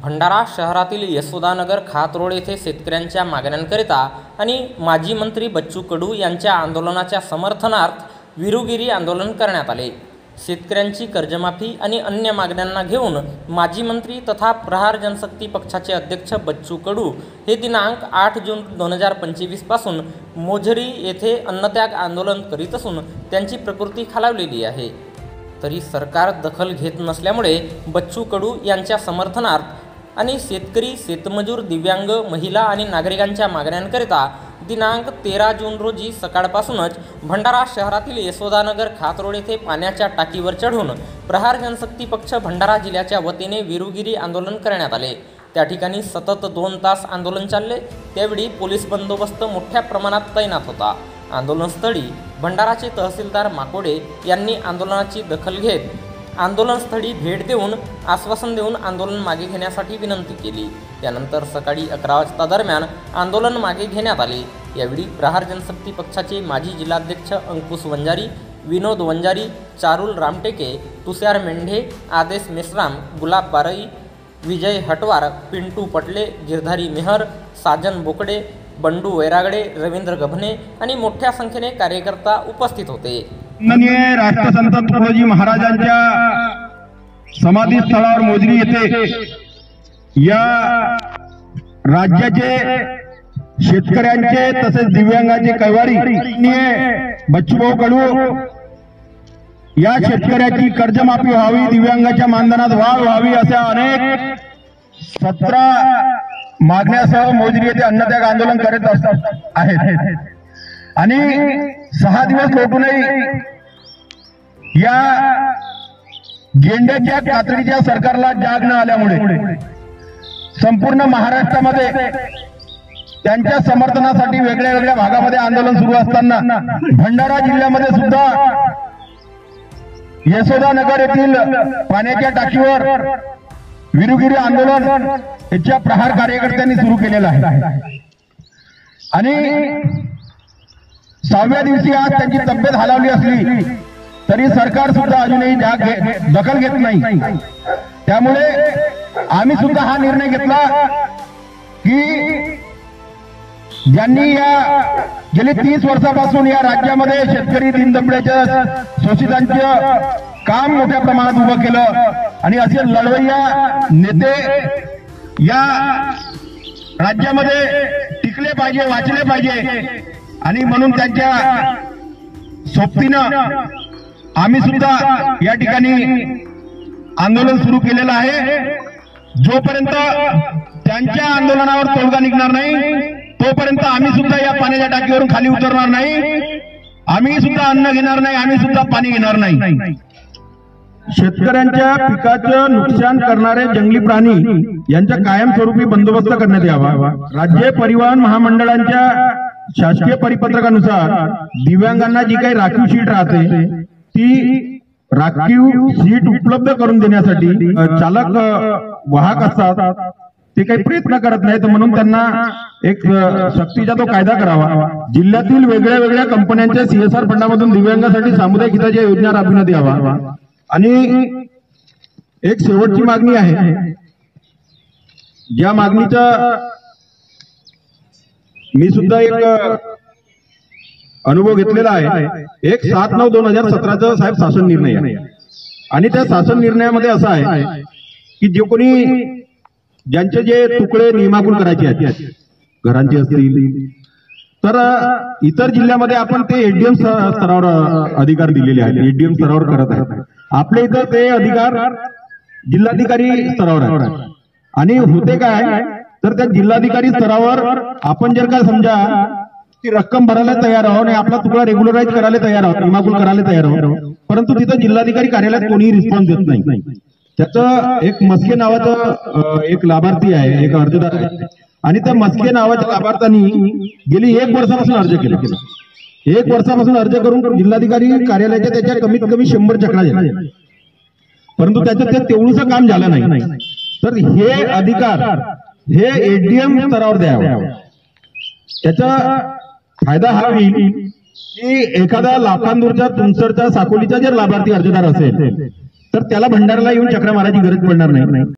भंडारा शहरातील यशोदानगर खात रोड येथे शेतकऱ्यांच्या मागण्यांकरिता आणि माजी मंत्री बच्चू कडू यांच्या आंदोलनाच्या समर्थनार्थ विरुगिरी आंदोलन करण्यात आले। शेतकऱ्यांची कर्जमाफी आणि अन्य मागण्यांना घेऊन माजी मंत्री तथा प्रहार जनशक्ती पक्षाचे अध्यक्ष बच्चू कडू हे दिनांक 8 जून 2025 पासून मोझरी येथे अन्नत्याग आंदोलन करीत असून त्यांची प्रकृती खालावलेली आहे। तरी सरकार दखल घेत नसल्यामुळे बच्चू कडू यांच्या समर्थनार्थ आणि शेतकरी, शेतमजूर, दिव्यांग, महिला आणि नागरिकांच्या मागण्यांकरिता दिनांक 13 जून रोजी सकाळपासूनच भंडारा शहरातील यशोदानगर खात रोड येथे पाण्याच्या टाकीवर चढून प्रहार जनशक्ती पक्ष भंडारा जिल्ह्याच्या वतीने विरुगिरी आंदोलन करण्यात आले। त्या ठिकाणी सतत 2 तास आंदोलन चालले। त्यावेळी पोलीस बंदोबस्त मोठ्या प्रमाणात तैनात होता। आंदोलनस्थळी भंडाराचे तहसीलदार माकोडे यांनी आंदोलनाची दखल घेत आंदोलनस्थळी भेट देऊन आश्वासन देऊन आंदोलन मागे घेण्यासाठी विनंती केली। त्यानंतर सकाळी 11 वाजता दरम्यान आंदोलन मागे घेण्यात आले। यावेळी प्रहार जनशक्ती पक्षाचे माजी जिल्हाध्यक्ष अंकुश वंजारी, विनोद वंजारी, चारुल रामटेके, तुषार मेंढे, आदेश मेश्राम, गुलाब बारई, विजय हटवार, पिंटू पटले, गिरधारी मेहर, साजन बोकडे, बंडू वैरागडे, रवींद्र गभने आणि मोठ्या संख्येने कार्यकर्ता उपस्थित होते। माननीय राष्ट्रसंत तुकडोजी महाराजांच्या समाधी स्थळावर मोझरी येथे या राज्याचे शेतकऱ्यांचे तसेच दिव्यांगांचे कैवारी बच्चूभाऊ कडू या शेतकऱ्याची कर्जमाफी व्हावी, दिव्यांगाच्या मानधनात वाढ व्हावी अशा अनेक 17 मागण्यासह मोझरी येथे अन्नत्याग आंदोलन करत आहेत आणि 6 दिवस लोटूनही या गेंड्याच्या कातडीच्या सरकारला जाग न आल्यामुळे संपूर्ण महाराष्ट्रामध्ये त्यांच्या समर्थनासाठी वेगळ्या वेगळ्या भागामध्ये आंदोलन सुरू असताना भंडारा जिल्ह्यामध्ये सुद्धा यशोदानगर येथील पाण्याच्या टाकीवर विरुगिरी आंदोलन याच्या प्रहार कार्यकर्त्यांनी सुरू केलेलं आहे आणि 6व्या दिवशी आज त्यांची तब्येत हालावली असली तरी सरकार सुद्धा अजूनही दखल घेत नाही। त्यामुळे आम्ही सुद्धा हा निर्णय घेतला की ज्यांनी या गेली 30 वर्षापासून या राज्यामध्ये शेतकरी, दीनदलितांच्या, शोषितांचं काम मोठ्या प्रमाणात उभं केलं आणि असे लढवय्या नेते या राज्यामध्ये टिकले पाहिजे, वाचले पाहिजे आणि म्हणून त्यांच्या सोबतीनं आम्ही सुद्धा या ठिकाणी आंदोलन सुरू केलेलं आहे। जोपर्यंत त्यांच्या आंदोलनावर तोडगा निघणार नाही तोपर्यंत आम्ही सुद्धा या पाण्याच्या टाकीवरून खाली उतरणार नाही, आम्ही सुद्धा अन्न घेणार नाही, आम्ही सुद्धा पाणी घेणार नाही। शेतकऱ्यांच्या पिकाचं नुकसान करणारे जंगली प्राणी यांचा कायमस्वरूपी बंदोबस्त करण्यात यावा। राज्य परिवहन महामंडळांच्या शासकीय परिपत्रकानुसार दिव्यांगांना जी काही राखीव सीट राहते ती राखीव सीट उपलब्ध करून देण्यासाठी चालक वाहक असतात ते काही प्रयत्न करत नाहीत, म्हणून त्यांना एक सक्तीचा तो कायदा करावा। जिल्ह्यातील वेगळ्या वेगळ्या कंपन्यांच्या CSR फंडामधून दिव्यांगासाठी सामुदायिक हिताच्या योजना राबविण्यात यावा। आणि एक शेवटची मागणी आहे, ज्या मागणीचा मी सुद्धा एक अनुभव घेतलेला आहे। एक 7/9/2017 साहेब शासन निर्णय आहे आणि त्या शासन निर्णयामध्ये असं आहे की जे कोणी ज्यांचे जे तुकडे नियमाकुल करायचे आहेत घरांचे असतील तर इतर जिल्ह्यामध्ये आपण ते ADM स्तरावर अधिकार दिलेले आहेत, ADM स्तरावर करत आहेत। आपल्या इथं ते अधिकार जिल्हाधिकारी स्तरावर आहेत आणि होते काय तर त्या जिल्हाधिकारी स्तरावर आपण जर का समजा ती रक्कम भरायला तयार आहोत आणि आपला तुकडा रेग्युलराइज करायला तयार आहोत, नियमाकुल करायला तयार आहोत, परंतु तिथं जिल्हाधिकारी कार्यालयात कोणीही रिस्पॉन्स देत नाही। त्याचं एक मस्के नावाचं एक लाभार्थी आहे, एक अर्जदार आहे आणि त्या मस्के नावाच्या लाभार्थ्यांनी गेली 1 वर्षापासून अर्ज केला। 1 वर्षापासून अर्ज करून जिल्हाधिकारी कार्यालयाच्या त्याच्या कमीत कमी 100 चक्रा झाल्या, परंतु त्याचं ते तेवढंसं काम झालं नाही। तर हे अधिकार हे ADM स्तरावर द्यावं। त्याचा फायदा हा होईल की एखादा लाखांदूरच्या, तुमसरच्या, साकोलीचा जर लाभार्थी अर्जदार असेल तर त्याला भंडाराला येऊन चक्रा मारायची गरज पडणार नाही।